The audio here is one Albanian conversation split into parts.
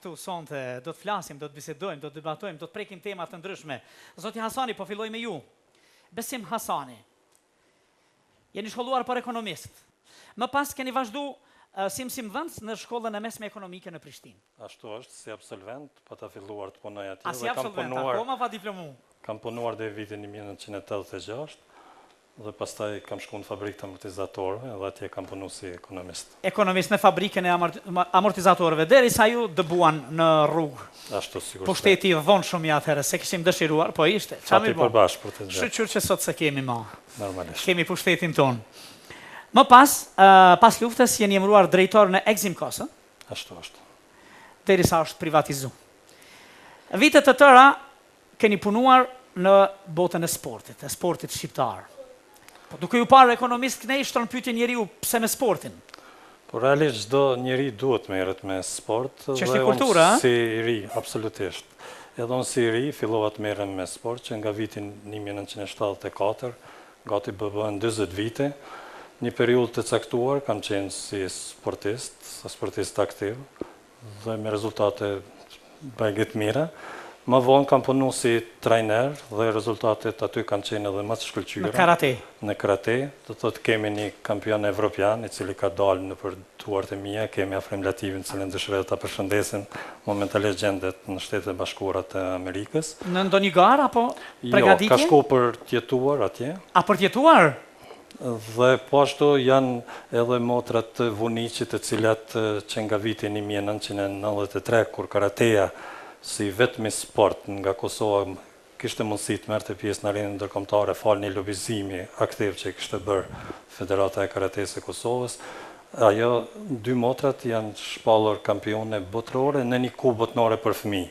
këtu sonte, do të flasim, do të bisedojmë, do të debatojmë, do të prekim tema të ndryshme. Zoti Hasani, po filloj me ju. Besim Hasani. Jeni shkolluar për ekonomist. Më pas keni vazhdu si mësimdhënës në shkollën e mesme ekonomike në Prishtinë. Ashtu është, si absolvent, pa ta filluar të punoj atje. A si absolvent, akoma pa diplomu? Kam punuar dhe vitin 1986, dhe pastaj kam shku në fabrikë të amortizatorëve, dhe atje kam punu si ekonomist. Ekonomist në fabrikën e amortizatorëve, derisa ju dëbuan në rrugë. Ashtu sigurisht. Pushteti dhonë shumë i atëherë, se kishim dëshiruar, po ishte. Fati përbash për të gjë. Shqyr që sot se kemi ma. Normalisht. Kemi pushtetin tonë. Më pas luftës jeni emëruar drejtor në Eximkos, Ashtu është. derisa është privatizu. Vitet të tëra keni punuar në botën e sportit shqiptar. Po duke ju parë ekonomist kënej shtronë pyetje njeriu pse me sportin. Po realisht çdo njeri duhet merret me sport. Çështje kulture, a? Si i ri, absolutisht. Edhe unë si i ri fillova të merrem me sport që nga vitin 1974, gati bën 40 vite. Një periudhë të caktuar kam qenë si sportist aktiv dhe me rezultate bagët mira. Më vonë kam punu si trajner dhe rezultatet aty kanë qenë edhe më të shkëlqyera. Në karate. Në karate, do të thotë kemi një kampion evropian i cili ka dalë në për duart e mia, kemi Afrim Lativin, cilën dëshiroj ta përshëndesim, momentalisht gjendet në Shtetet e Bashkuara të Amerikës. Në ndonjë garë apo përgatitje? Jo, ka shku për tjetuar atje. A për tjetuar? Dhe po ashtu janë edhe motrat të Vuniqit, të cilat që nga vitin 1993, kur karateja si vetëmi sport nga Kosova kishte mundësi të merrte pjesë në arenën ndërkombëtare falë një lobizimi aktiv që kishte bërë Federata e Karatesë e Kosovës. Ajo dy motrat janë shpallur kampione botërore në një kupë botërore për fëmijë.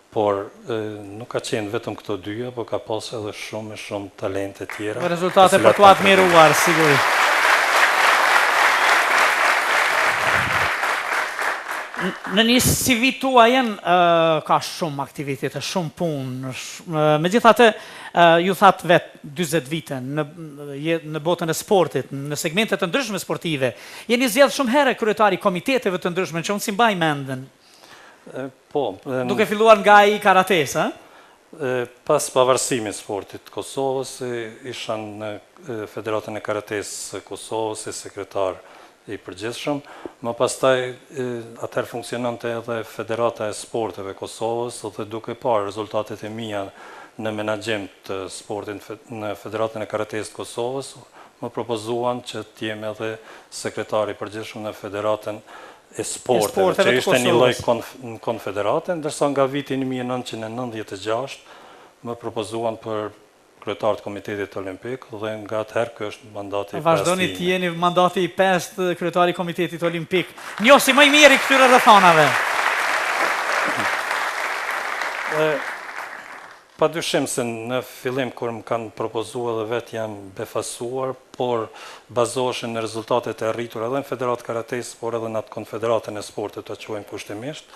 Por nuk ka qenë vetëm këto dyja, por ka pas edhe shumë talente tjera. Rezultate për tu admiruar, sigurisht. Në një CV tuajen ka shumë aktivitete, shumë punë. Megjithatë, ju thatë vetë 40 vite në botën e sportit, në segmentet të ndryshme sportive. Jeni zgjedhur shumë herë kryetari komiteteve të ndryshme, që unë si mbaj mendën. Po. Duke filluar nga i karates, a? Pas pavarësimit sportit Kosovës, isha në Federatën e Karatesë Kosovës si sekretar i përgjithshëm, më pastaj atëherë funksiononte edhe Federata e Sporteve Kosovës dhe duke parë rezultatet e mia në menaxhim të sportit në Federatën e Karatesë Kosovës, më propozuan që të jem edhe sekretar i përgjithshëm në Federatën e Sporteve, që ishte një lloj konfederate, ndërsa nga viti 1996 më propozuan për kryetar të Komitetit Olimpik dhe nga atëherë ky është mandati i 5. Vazhdoni të jeni mandati i 5 kryetari i Komitetit Olimpik. Njohsi më i miri këtyre rrethonave. Padyshim se në fillim kur më kanë propozuar dhe vetë jam befasuar, por bazoheshin në rezultatet e arritura edhe në Federatë Karatesë, por edhe në atë Konfederatën e Sportit, të quajmë kushtimisht,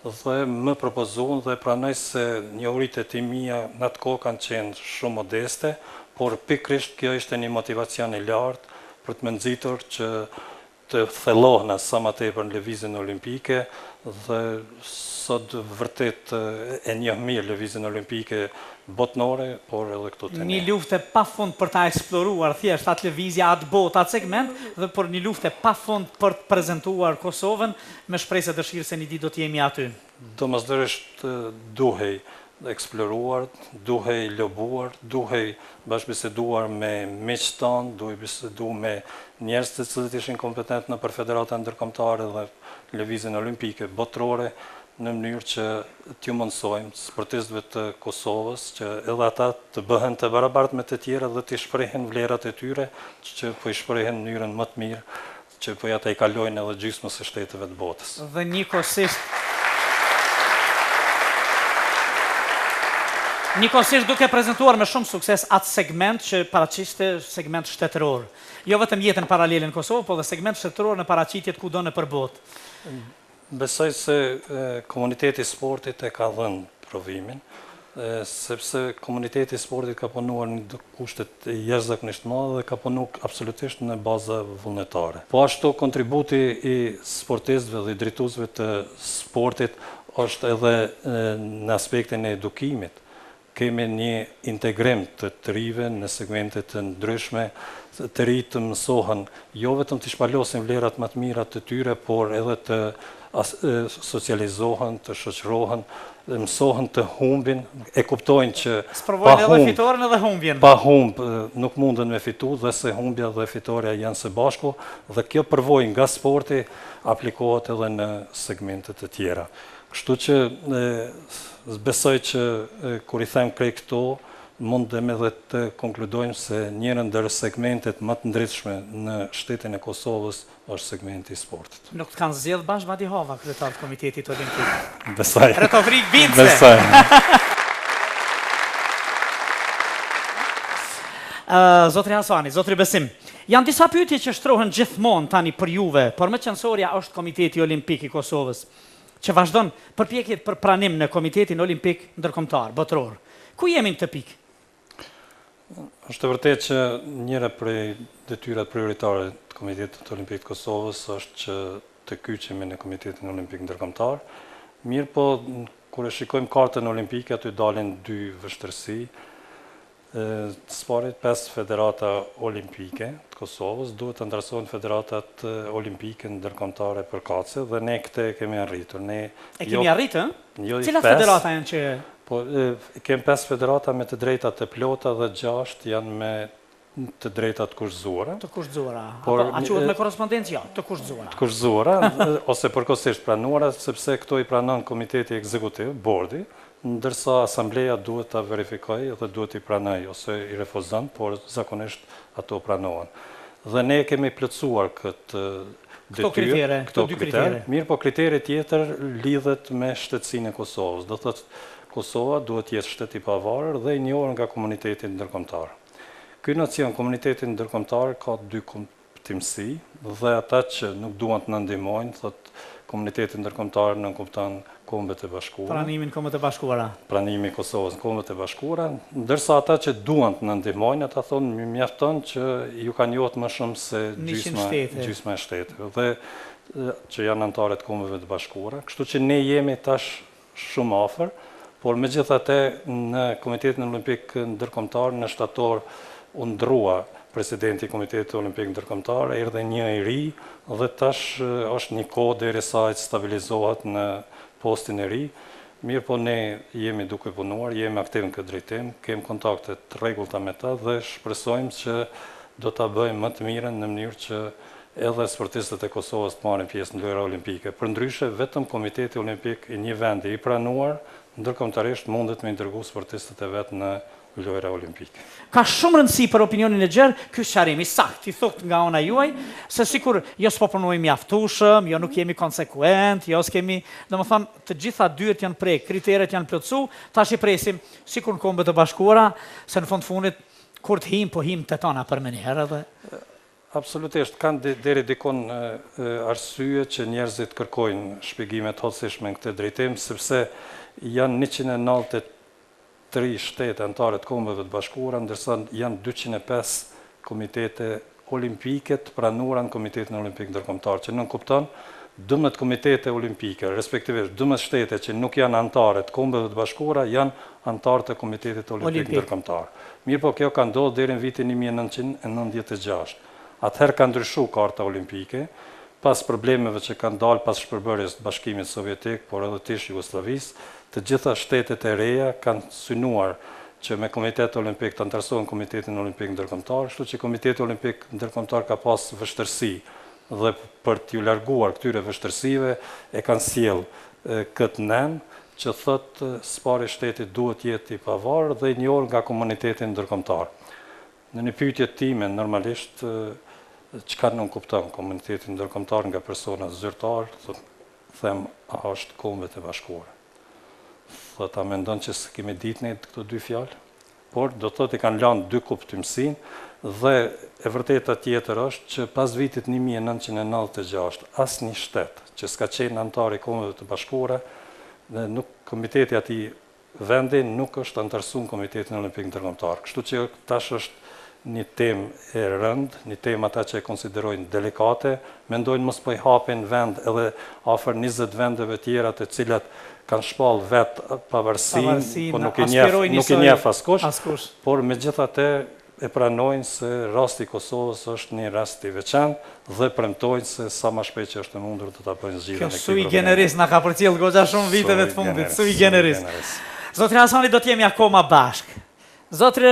dhe më propozuan dhe pranoj se njohuritë e mia në atë kohë kanë qenë shumë modeste, por pikërisht kjo ishte një motivacion i lartë për të më nxitur që të thellohna sa më tepër në lëvizjen olimpike dhe sot vërtet e njoh mirë lëvizjen olimpike botnore, por edhe këtu të një luftë pafund për ta eksploruar thjesht atë lëvizje, atë botë, atë segment, dhe për një luftë pafund për të prezantuar Kosovën me shpresë dëshirë se një ditë do të jemi aty. Domosdoshmërisht duhej eksploruar, duhej lobuar, duhej bashkëbiseduar me miqtë tanë, duhej biseduar me njerëz të cilët ishin kompetent në për federata ndërkombëtare dhe lëvizjen olimpike botërore, në mënyrë që t'ju mundsojmë sportistëve të Kosovës që edhe ata të bëhen të barabartë me të tjerë dhe të shprehin vlerat e tyre që po i shprehin në mënyrën më të mirë, që po ata i kalojnë edhe gjysmës së shteteve të botës. Dhe njëkohësisht duke prezantuar me shumë sukses atë segment që paraqiste segment shtetëror. Jo vetëm jetën paralele në Kosovë, po dhe segment shtetëror në paraqitjet kudo në përbot. Besoj se komuniteti i sportit e ka dhënë provimin, sepse komuniteti i sportit ka punuar në kushte të jashtëzakonisht mëdha dhe ka punuar absolutisht në baza vullnetare. Po ashtu kontributi i sportistëve dhe drejtuesve të sportit është edhe në aspektin e edukimit. Kemi një integrim të rive në segmentet të ndryshme, të ri të mësohen, jo vetëm të shpalosin vlerat më të mira të tyre, por edhe të socializohen, të shoqërohen, mësohen të humbin, e kuptojnë që sprovojnë edhe fitoren edhe humbjen. Pa humb nuk mundën me fitu, dhe se humbja dhe fitoria janë së bashku, dhe kjo përvojë nga sporti aplikohet edhe në segmentet të tjera. Kështu që besoj që kur i them krejt këto, mundem edhe të konkludojmë se njërën ndër segmentet më të ndritshme në shtetin e Kosovës është segmenti i sportit. Nuk të kanë zgjedhë bashkë Vadi Hova, kryetar të Komitetit Olimpik. Besoj. Retovrik Bince. Besoj. Zotri Hasani, Zotri Besim, janë disa pyetje që shtrohen gjithmonë tani për juve, por më qëndësorja është Komiteti Olimpik i Kosovës, që vazhdon përpjekjet për pranim në Komitetin Olimpik ndërkombëtar, botëror. Ku jemi në të pikë? Është vërtet që njëra prej detyrat prioritare të Komitetit Olimpik të Kosovës është që të kyçemi në Komitetin Olimpik ndërkombëtar. Mirë po, kur e shikojmë kartën olimpike, aty dalin dy vështërsi. Sparit 5 federata olimpike të Kosovës, duhet të ndërsohen federatat olimpike ndërkombëtare përkatëse, dhe ne këtë kemi arritur. Kemi arritë, jo cilat federata janë që... Po, kem 5 federata me të drejtat të plota dhe 6 janë me të drejtat kushzuara. Të kushzuara. A quhet me korrespondencë? Jo, të kushzuara. Të kushzuara, ose përkohësisht pranuara, sepse këto i pranon Komiteti Ekzekutiv, bordi, ndërsa asambleja duhet ta verifikojë dhe duhet i pranoj ose i refuzon, por zakonisht ato pranohen. Dhe ne kemi plotësuar këtë detyrë, këto dy kritere. Mirë, po kriteri tjetër lidhet me shtetësinë e Kosovës. Do thotë Kosova duhet jetë shtet i pavarur dhe i njohur nga komuniteti ndërkombëtar. Ky nocion komuniteti ndërkombëtar ka dy kuptimsi, dhe ata që nuk duan të na ndihmojnë, thotë komuniteti ndërkombëtar nuk kupton Kombet e Bashkuara. Pranimin Kombet e Bashkuara. Pranimi i Kosovës në Kombet e Bashkuara, ndërsa ata që duan të na ndihmojnë, ata thonë më mjafton që ju kanë njohur më shumë se gjysma e shteteve, dhe që janë anëtarë të Kombeve të Bashkuara. Kështu që ne jemi tash shumë afër. Por megjithatë në Komitetin Olimpik Ndërkombëtar në shtator u ndrua presidenti i Komitetit Olimpik Ndërkombëtar, erdhi një i ri dhe tash është një kohë derisa ai stabilizohet në postin e ri. Mirë po ne jemi duke punuar, jemi aktiv në këtë drejtim, kemi kontakte të rregullta me ta dhe shpresojmë që do ta bëjmë më të mirën në mënyrë që edhe sportistët e Kosovës të marrin pjesë në lojra olimpike. Përndryshe, vetëm Komiteti Olimpik i një vendi i pranuar ndërkombëtarisht mundet me i dërgu sportistët e vetë në lojra olimpike. Ka shumë rëndësi për opinionin e gjerë, ky sqarim i saktë, i thotë nga ana juaj, se sikur jo s'po punojmë mjaftueshëm, jo nuk jemi konsekuent, jo s'kemi, domethënë të gjitha dyert janë prek, kriteret janë plotësu, tash i presim sikur në Kombet e Bashkuara, se në fund fundit kur të him, po him të tona për menjëherë edhe. Absolutisht, kanë deri dikon arsye që njerëzit kërkojnë shpjegime të hollësishme në këtë drejtim, sepse janë 193 shtete anëtare të Kombeve të Bashkuara, ndërsa janë 205 komitete olimpike të pranuara në Komitetin Olimpik Ndërkombëtar, që nuk kupton 12 komitete olimpike, respektivisht 12 shtete që nuk janë anëtare të Kombeve të Bashkuara, janë anëtarë të Komitetit Olimpik Ndërkombëtar. Mirë po, kjo ka ndodhur deri në vitin 1996. Atëherë ka ndryshu karta olimpike, pas problemeve që kanë dalë pas shpërbërjes të Bashkimit Sovjetik, por edhe të Jugosllavisë, të gjitha shtetet e reja kanë synuar që me Komitetin Olimpik të antarësohen Komitetin Olimpik Ndërkombëtar, kështu që Komiteti Olimpik Ndërkombëtar ka pas vështërsi dhe për t'ju larguar këtyre vështërsive e kanë sjell këtë nen që thotë spari shtetit duhet jetë i pavarur dhe i njohur nga komuniteti ndërkombëtar. Në një pyetje time normalisht çka nuk kupton komunitetin ndërkombëtar nga persona zyrtar, them a është Kombet e Bashkuara. Thotë a mendon që s'kemi ditë ne këto dy fjalë? Por do thotë i kanë lënë dy kuptimsinë dhe e vërteta tjetër është që pas vitit 1996 asnjë shtet që s'ka qenë anëtar i Kombeve të Bashkuara dhe nuk komiteti atij vendi nuk është antarësuar Komitetin Olimpik Ndërkombëtar. Kështu që tash është një temë e rëndë, një temë ata që e konsiderojnë delikate, mendojnë mos po i hapin vend edhe afër 20 vendeve tjera të cilat kanë shpall vetë pavarësinë, po nuk i njeh askush, por megjithatë e pranojnë se rasti i Kosovës është një rast i veçantë dhe premtojnë se sa më shpejt që është e mundur do ta bëjnë zgjidhjen e këtij problemi. Sui generis na ka përcjell goxha shumë viteve të fundit, sui generis. Zotri Hasani, do të jemi akoma bashkë. Zotri